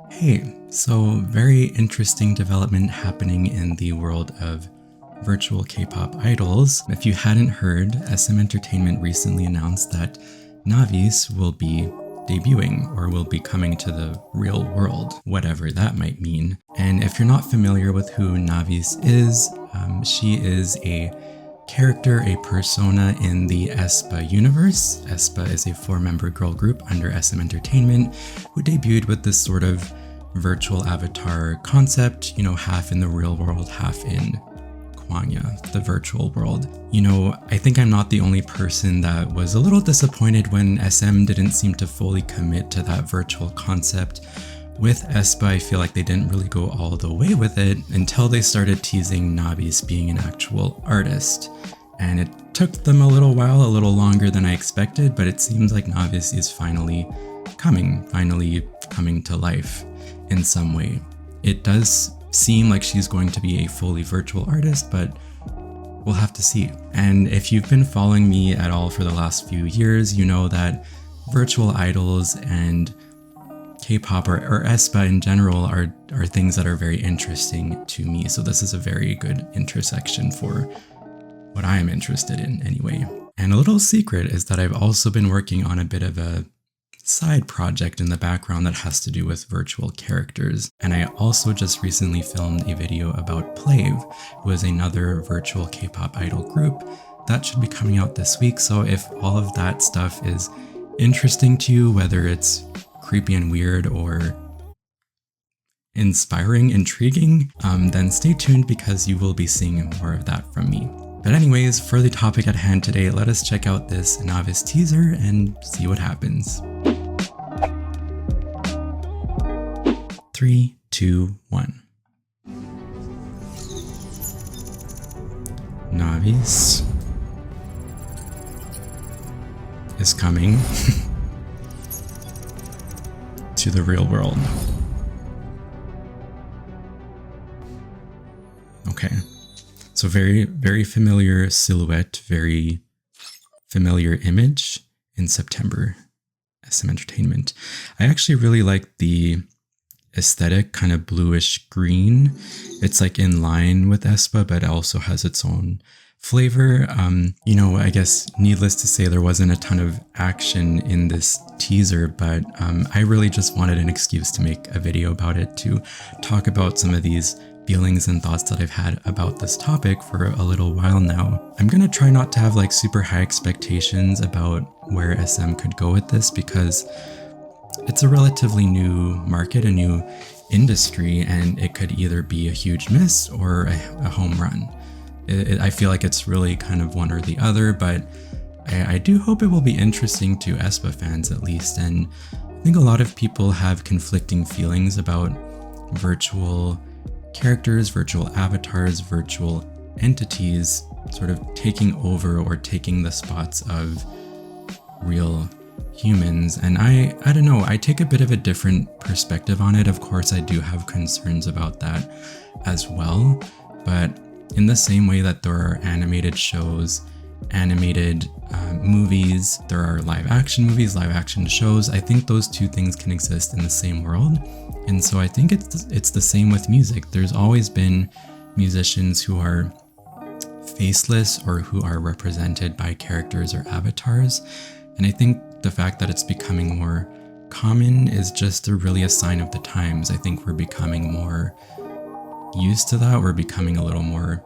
Hey, so very interesting development happening in the world of virtual K-pop idols. If you hadn't heard, SM Entertainment recently announced that Navis will be debuting or will be coming to the real world, whatever that might mean. And if you're not familiar with who Navis is, she is a character, a persona in the aespa universe. aespa is a 4-member girl group under SM Entertainment who debuted with this sort of virtual avatar concept, half in the real world, half in Kwangya, the virtual world. I think I'm not the only person that was a little disappointed when SM didn't seem to fully commit to that virtual concept. With aespa, I feel like they didn't really go all the way with it until they started teasing Navis being an actual artist. And it took them a little while, a little longer than I expected, but it seems like Navis is finally coming to life in some way. It does seem like she's going to be a fully virtual artist, but we'll have to see. And if you've been following me at all for the last few years, you know that virtual idols and K-pop or aespa in general are things that are very interesting to me. So this is a very good intersection for what I am interested in anyway. And a little secret is that I've also been working on a bit of a side project in the background that has to do with virtual characters. And I also just recently filmed a video about Plave, who is another virtual K-pop idol group that should be coming out this week. So if all of that stuff is interesting to you, whether it's creepy and weird or inspiring, intriguing, then stay tuned because you will be seeing more of that from me. But anyways, for the topic at hand today, let us check out this Navis teaser and see what happens. 3, 2, 1. Navis is coming to the real world. Okay. So very, very familiar silhouette, very familiar image in September, SM Entertainment. I actually really like the aesthetic, kind of bluish green. It's like in line with aespa, but also has its own flavor. I guess needless to say, there wasn't a ton of action in this teaser, but I really just wanted an excuse to make a video about it, to talk about some of these feelings and thoughts that I've had about this topic for a little while now. I'm gonna try not to have like super high expectations about where SM could go with this because it's a relatively new market, a new industry, and it could either be a huge miss or a home run. I feel like it's really kind of one or the other, but I do hope it will be interesting to aespa fans at least. And I think a lot of people have conflicting feelings about virtual characters, virtual avatars, virtual entities sort of taking over or taking the spots of real humans. And I don't know, I take a bit of a different perspective on it. Of course, I do have concerns about that as well, but in the same way that there are animated shows, animated movies, there are live action movies, live action shows, I think those two things can exist in the same world. And so I think it's the same with music. There's always been musicians who are faceless or who are represented by characters or avatars. And I think the fact that it's becoming more common is just really a sign of the times. I think we're becoming more used to that. We're becoming a little more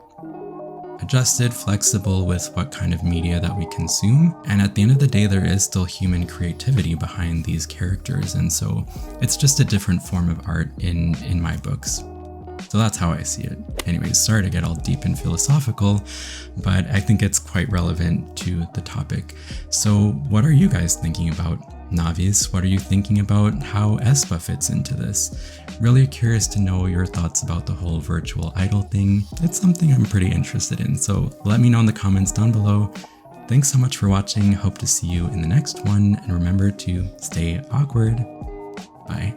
adjusted, flexible with what kind of media that we consume. And at the end of the day, there is still human creativity behind these characters. And so it's just a different form of art in my books. So that's how I see it. Anyways, sorry to get all deep and philosophical, but I think it's quite relevant to the topic. So what are you guys thinking about Navis? What are you thinking about how aespa fits into this? Really curious to know your thoughts about the whole virtual idol thing. It's something I'm pretty interested in, so let me know in the comments down below. Thanks so much for watching. Hope to see you in the next one, and remember to stay awkward. Bye.